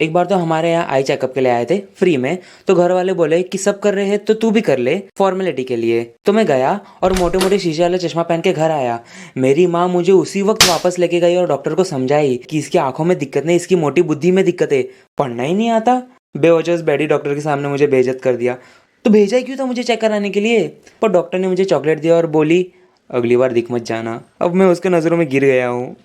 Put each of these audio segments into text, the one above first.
एक बार तो हमारे यहाँ आई चेकअप के लिए आए थे फ्री में, तो घर वाले बोले कि सब कर रहे हैं तो तू भी कर ले फॉर्मेलिटी के लिए। तो मैं गया और मोटे मोटे शीशे वाला चश्मा पहन के घर आया। मेरी माँ मुझे उसी वक्त वापस लेके गई और डॉक्टर को समझाई कि इसकी आंखों में दिक्कत नहीं, इसकी मोटी बुद्धि में दिक्कत है, पढ़ना ही नहीं आता। बेवजह उस बैडी डॉक्टर के सामने मुझे बेइज्जत कर दिया। तो भेजा ही क्यों था मुझे चेक कराने के लिए? पर डॉक्टर ने मुझे चॉकलेट दिया और बोली अगली बार दिख मत जाना। अब मैं उसके नज़रों में गिर गया हूँ।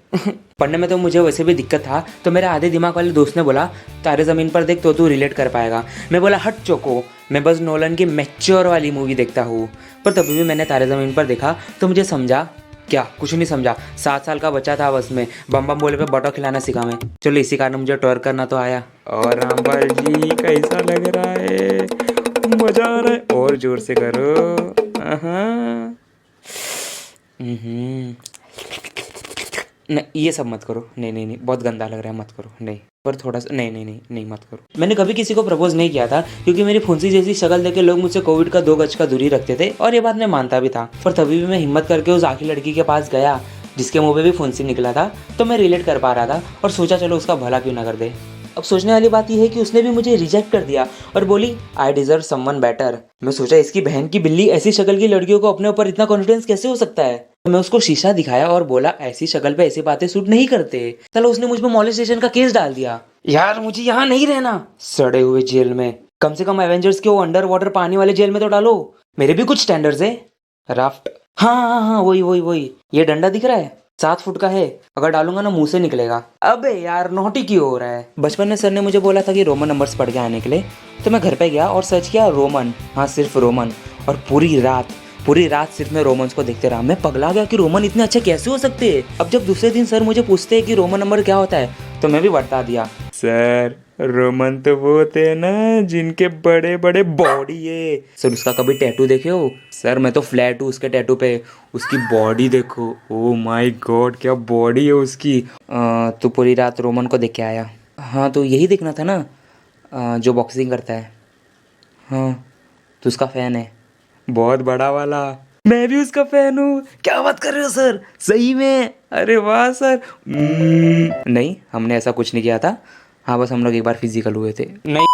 पढ़ने में तो मुझे वैसे भी दिक्कत था, तो मेरे आधे दिमाग वाले दोस्त ने बोला तारे ज़मीन पर देख तो तू रिलेट कर पाएगा। मैं बोला हट चोको, मैं बस नोलन की मैच्योर वाली मूवी देखता हूँ। पर तभी भी मैंने तारे ज़मीन पर देखा तो मुझे समझा, क्या कुछ नहीं समझा। 7 साल का बच्चा था, बस में बम बम बोले पे बटो खिलाना सीखा मैं। चलो इसी कारण मुझे टॉर करना तो आया। और रामपाल जी कैसा लग रहा है? मजा आ रहा है, और जोर से करो। नहीं ये सब मत करो, नहीं नहीं नहीं बहुत गंदा लग रहा है, मत करो। नहीं पर थोड़ा सा, नहीं नहीं नहीं नहीं मत करो। मैंने कभी किसी को प्रपोज नहीं किया था क्योंकि मेरी फुंसी जैसी शक्ल देख के लोग मुझसे कोविड का 2 गज का दूरी रखते थे, और ये बात मैं मानता भी था। पर तभी भी मैं हिम्मत करके उस आखिरी लड़की के पास गया जिसके मुंह पे भी फुंसी निकला था। तो मैं रिलेट कर पा रहा था और सोचा चलो उसका भला क्यों ना कर दे। अब सोचने वाली बात यह है कि उसने भी मुझे रिजेक्ट कर दिया और बोली आई डिजर्व समवन बेटर। मैं सोचा इसकी बहन की बिल्ली, ऐसी शक्ल की लड़कियों को अपने ऊपर इतना कॉन्फिडेंस कैसे हो सकता है। तो मैं उसको शीशा दिखाया और बोला ऐसी शक्ल पे ऐसी बातें सूट नहीं करते। चलो उसने मुझ पर मॉलेस्टेशन का केस डाल दिया। यार मुझे यहाँ नहीं रहना, सड़े हुए जेल में। कम से कम एवेंजर्स के वो अंडर वाटर पानी वाले जेल में तो डालो, मेरे भी कुछ स्टैंडर्ड्स है। राफ्ट, हाँ हाँ हाँ वही वही वही। ये डंडा दिख रहा है 7 फुट का है, अगर डालूंगा ना मुंह से निकलेगा। अबे यार नोटी क्यों हो रहा है? बचपन में सर ने मुझे बोला था कि रोमन नंबर्स पढ़ के आने के लिए, तो मैं घर पे गया और सर्च किया रोमन, हाँ सिर्फ रोमन। और पूरी रात सिर्फ मैं रोमन्स को देखते रहा। मैं पगला गया कि रोमन इतने अच्छे कैसे हो सकते हैं। अब जब दूसरे दिन सर मुझे पूछते हैं कि रोमन नंबर क्या होता है, तो मैं भी बता दिया सर रोमन तो वो होते हैं ना जिनके बड़े बड़े बॉडी है। सर उसका कभी टैटू देखे हो? सर मैं तो फ्लैट हूँ उसके टैटू पे, उसकी बॉडी देखो, ओ माय गॉड क्या बॉडी है उसकी। तो पूरी रात रोमन को देख के आया। हाँ तो यही देखना था ना, जो बॉक्सिंग करता है। हाँ तो उसका फैन है, बहुत बड़ा वाला। मैं भी उसका फैन हूँ। क्या बात कर रहे हो सर, सही में? अरे वाह सर। नहीं हमने ऐसा कुछ नहीं किया था। हाँ बस हम लोग एक बार फिजिकल हुए थे। नहीं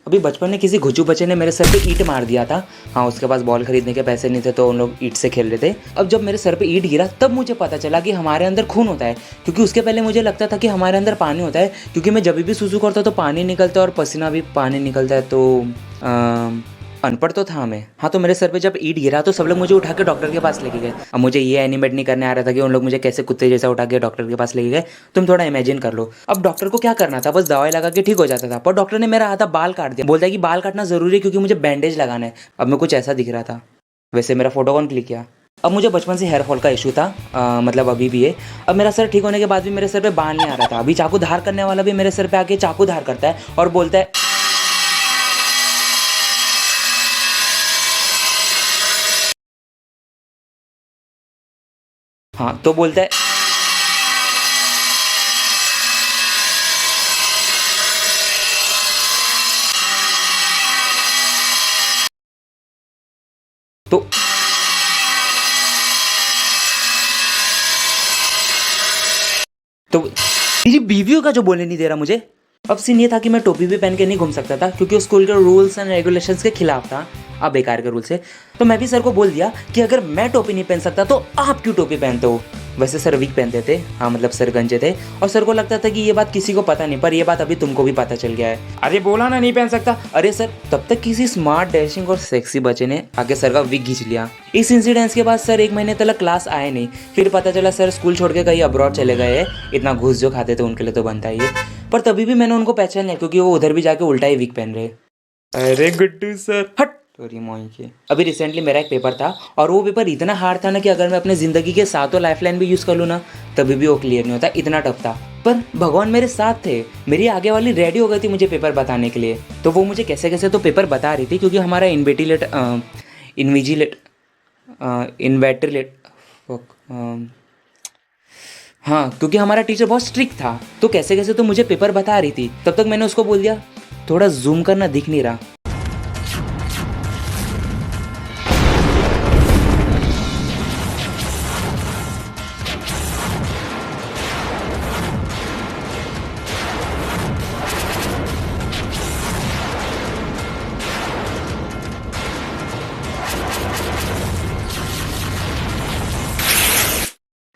अभी बचपन में किसी घुचू बच्चे ने मेरे सर पे ईंट मार दिया था। हाँ उसके पास बॉल खरीदने के पैसे नहीं थे तो उन लोग ईंट से खेल रहे थे। अब जब मेरे सर पे ईंट गिरा तब मुझे पता चला कि हमारे अंदर खून होता है, क्योंकि उसके पहले मुझे लगता था कि हमारे अंदर पानी होता है, क्योंकि मैं जब भी सुसु करता तो पानी निकलता है और पसीना भी पानी निकलता है। तो अनपढ़ तो था मैं। हाँ तो मेरे सर पे जब ईंट गिरा तो सब लोग मुझे उठा के डॉक्टर के पास लेके गए। अब मुझे ये एनिमेट नहीं करने आ रहा था कि उन लोग मुझे कैसे कुत्ते जैसा उठा के डॉक्टर के पास लेके गए। तुम थोड़ा इमेजिन कर लो। अब डॉक्टर को क्या करना था, बस दवाई लगा के ठीक हो जाता था, पर डॉक्टर ने मेरा आधा बाल काट दिया। बोलता है कि बाल काटना जरूरी है क्योंकि मुझे बैंडेज लगाना है। अब मैं कुछ ऐसा दिख रहा था। वैसे मेरा फोटो कौन क्लिक किया? अब मुझे बचपन से हेयर फॉल का इशू था, मतलब अभी भी है। अब मेरा सर ठीक होने के बाद भी मेरे सर पे बाल नहीं आ रहा था। अभी चाकू धार करने वाला भी मेरे सर पे आके चाकू धार करता है और बोलता है हाँ तो बोलता है तो मेरी बीवियों का जो बोलने नहीं दे रहा मुझे। अब सीन ये था कि मैं टोपी भी पहन के नहीं घूम सकता था क्योंकि स्कूल के रूल्स एंड रेगुलेशंस के खिलाफ था। अब बेकार के रूल से तो मैं भी सर को बोल दिया कि अगर मैं टोपी नहीं पहन सकता तो आप क्यों टोपी पहनते हो। वैसे सर विग पहनते थे, हाँ मतलब सर गंजे थे, और सर को लगता था कि ये बात किसी को पता नहीं, पर ये बात अभी तुमको भी पता चल गया है। अरे बोला ना नहीं पहन सकता। अरे सर तब तक किसी स्मार्ट डैशिंग और सेक्सी बच्चे ने आगे सर का विग खींच लिया। इस इंसिडेंस के बाद सर 1 महीने तक क्लास आए नहीं। फिर पता चला सर स्कूल छोड़ के कहीं अब्रॉड चले गए हैं। इतना घूस जो खाते थे उनके लिए तो बनता ही है। पर तभी भी मैंने उनको पहचान लिया क्योंकि वो उधर भी जाके उल्टा ही विग पहन रहे। अरे गुड्डू सर हट तोरी मोई के। अभी रिसेंटली मेरा एक पेपर था और वो पेपर इतना हार्ड था ना कि अगर मैं अपने ज़िंदगी के 7 लाइफलाइन भी यूज़ कर लूँ ना तभी भी वो क्लियर नहीं होता, इतना टफ था। पर भगवान मेरे साथ थे, मेरी आगे वाली रेडी हो गई थी मुझे पेपर बताने के लिए। तो वो मुझे कैसे कैसे तो पेपर बता रही थी, क्योंकि हमारा इन्वेटिलेट हाँ क्योंकि हमारा टीचर बहुत स्ट्रिक्ट था, तो कैसे कैसे तो मुझे पेपर बता रही थी। तब तक मैंने उसको बोल दिया थोड़ा जूम करना, दिख नहीं रहा।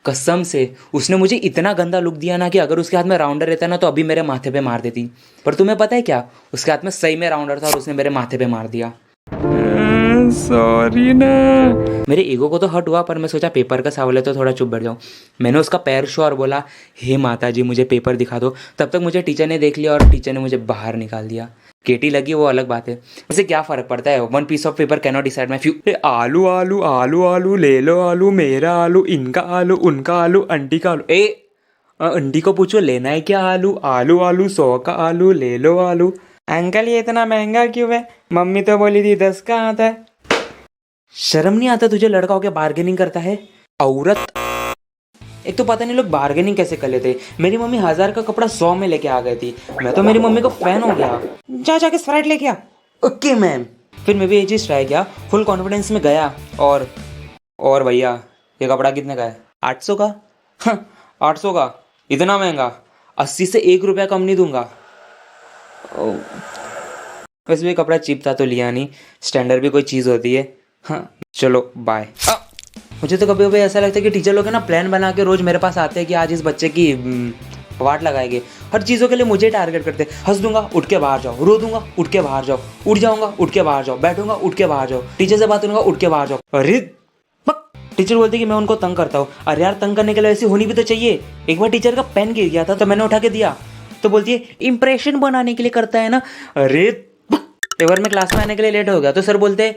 कसम से उसने मुझे इतना गंदा लुक दिया ना कि अगर उसके हाथ में राउंडर रहता ना तो अभी मेरे माथे पे मार देती। पर तुम्हें पता है क्या, उसके हाथ में सही में राउंडर था और उसने मेरे माथे पे मार दिया। सॉरी ना। मेरे ईगो को तो हट हुआ, पर मैं सोचा पेपर का सवाल है तो थोड़ा चुप बैठ जाऊँ। मैंने उसका पैर छुआ और बोला, हे माता जी मुझे पेपर दिखा दो। तब तक मुझे टीचर ने देख लिया और टीचर ने मुझे बाहर निकाल दिया। केटी लगी वो अलग बात है, वैसे क्या फ़र्क पड़ता है, one piece of paper cannot decide my few. आलू आलू आलू आलू ले लो आलू, मेरा आलू, इनका आलू, उनका आलू, आंटी का आलू। आंटी को पूछो लेना है क्या आलू, आलू आलू 100 का आलू, ले लो आलू। अंकल ये इतना महंगा क्यों है, मम्मी तो बोली थी 10 का आता है। शर्म नहीं आता तुझे, लड़का होकर बार्गेनिंग करता है, औरत। एक तो पता नहीं लोग बार्गेनिंग कैसे कर लेते। मेरी मम्मी 1000 का कपड़ा 100 में लेके आ गई थी। मैं तो मेरी मम्मी का फैन हो गया। जाके स्प्राइट लेके आ। Okay ma'am. फिर मैं भी ये चीज़ ट्राई किया, फुल कॉन्फिडेंस में गया और भैया ये कपड़ा कितने का है? 800 का। हाँ, 800 का, इतना महंगा, 80 से 1 रुपया कम नहीं दूंगा। वैसे भी कपड़ा चीप था तो लिया नहीं, स्टैंडर्ड भी कोई चीज़ होती है। हाँ चलो बाय। मुझे तो कभी कभी ऐसा लगता है कि टीचर लोग है ना प्लान बना के रोज़ मेरे पास आते हैं कि आज इस बच्चे की वाट लगाएंगे। हर चीज़ों के लिए मुझे टारगेट करते हैं। हंस दूंगा उठ के बाहर जाओ, रो दूंगा उठ के बाहर जाओ, उठ जाऊंगा उठ के बाहर जाओ, बैठूंगा उठ के बाहर जाओ, टीचर से बात करूंगा उठ के बाहर जाओ। अरे टीचर बोलते कि मैं उनको तंग करता हूँ। अरे यार तंग करने के लिए ऐसी होनी भी तो चाहिए। एक बार टीचर का पेन गिर गया था तो मैंने उठा के दिया, तो बोलती है इंप्रेशन बनाने के लिए करता है ना। अरे एक बार मैं क्लास में आने के लिए लेट हो गया तो सर बोलते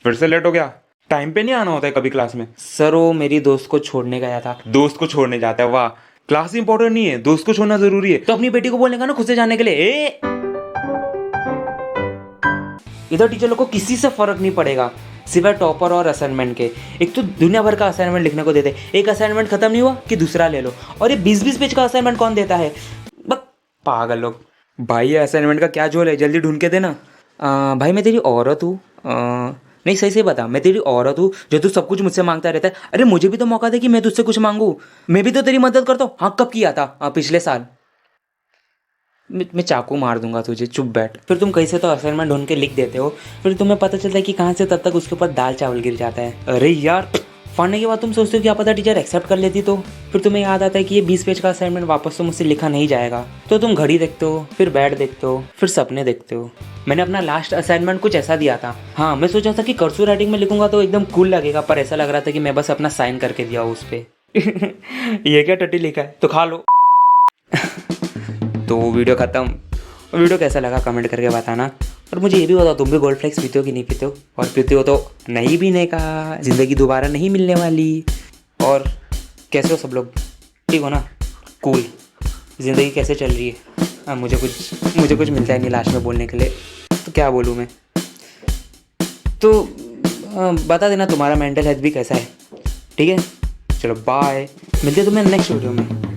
फिर से लेट हो गया, टाइम पे नहीं आना होता है कभी क्लास में। सर वो मेरी दोस्त को छोड़ने गया था। दोस्त को छोड़ने जाता है, वाह, क्लास इंपॉर्टेंट नहीं है, दोस्त को छोड़ना जरूरी है। तो अपनी बेटी को बोलेगा ना खुद से जाने के लिए। इधर टीचर लोग को किसी से फर्क नहीं पड़ेगा सिवाय टॉपर और असाइनमेंट के। एक तो दुनिया भर का असाइनमेंट लिखने को देते, एक असाइनमेंट खत्म नहीं हुआ कि दूसरा ले लो, और ये 20-20 पेज का असाइनमेंट कौन देता है, पागल लोग। भाई ये असाइनमेंट का क्या झोल है, जल्दी ढूंढ के देना। भाई मैं तेरी औरत हूँ। नहीं सही से बता, मैं तेरी औरत हूँ जो तू सब कुछ मुझसे मांगता रहता है। अरे मुझे भी तो मौका दे कि मैं तुझसे कुछ मांगू, मैं भी तो तेरी मदद करता हूँ। हाँ कब किया था? पिछले साल। मैं चाकू मार दूंगा तुझे, चुप बैठ। फिर तुम कैसे तो असाइनमेंट ढूंढ के लिख देते हो, फिर तुम्हें पता चलता है कि कहाँ से तब तक उसके ऊपर दाल चावल गिर जाता है। अरे यार फाड़ने के बाद तुम सोचते हो क्या पता टीचर एक्सेप्ट कर लेती, तो फिर तुम्हें याद आता है कि ये 20 पेज का असाइनमेंट वापस तो मुझसे लिखा नहीं जाएगा। तो तुम घड़ी देखते हो, फिर बैट देखते हो, फिर सपने देखते हो। मैंने अपना लास्ट असाइनमेंट कुछ ऐसा दिया था। हाँ मैं सोचा था कि कर्सू राइटिंग में लिखूंगा तो एकदम कूल लगेगा, पर ऐसा लग रहा था कि मैं बस अपना साइन करके दिया उस पर। ये क्या टट्टी लिखा है, तो खा लो। तो वीडियो ख़त्म। वीडियो कैसा लगा कमेंट करके बताना, और मुझे ये भी बताओ तुम भी गोल्ड फ्लेक्स पीते हो कि नहीं पीते हो, और पीते हो तो नहीं पीने का, ज़िंदगी दोबारा नहीं मिलने वाली। और कैसे हो सब लोग, ठीक हो ना? कूल। ज़िंदगी कैसे चल रही है? मुझे कुछ मिलता है नहीं लास्ट में बोलने के लिए, तो क्या बोलूँ मैं। तो बता देना तुम्हारा मेंटल हेल्थ भी कैसा है, ठीक है? चलो बाय, मिलते हैं तुम्हें नेक्स्ट वीडियो में।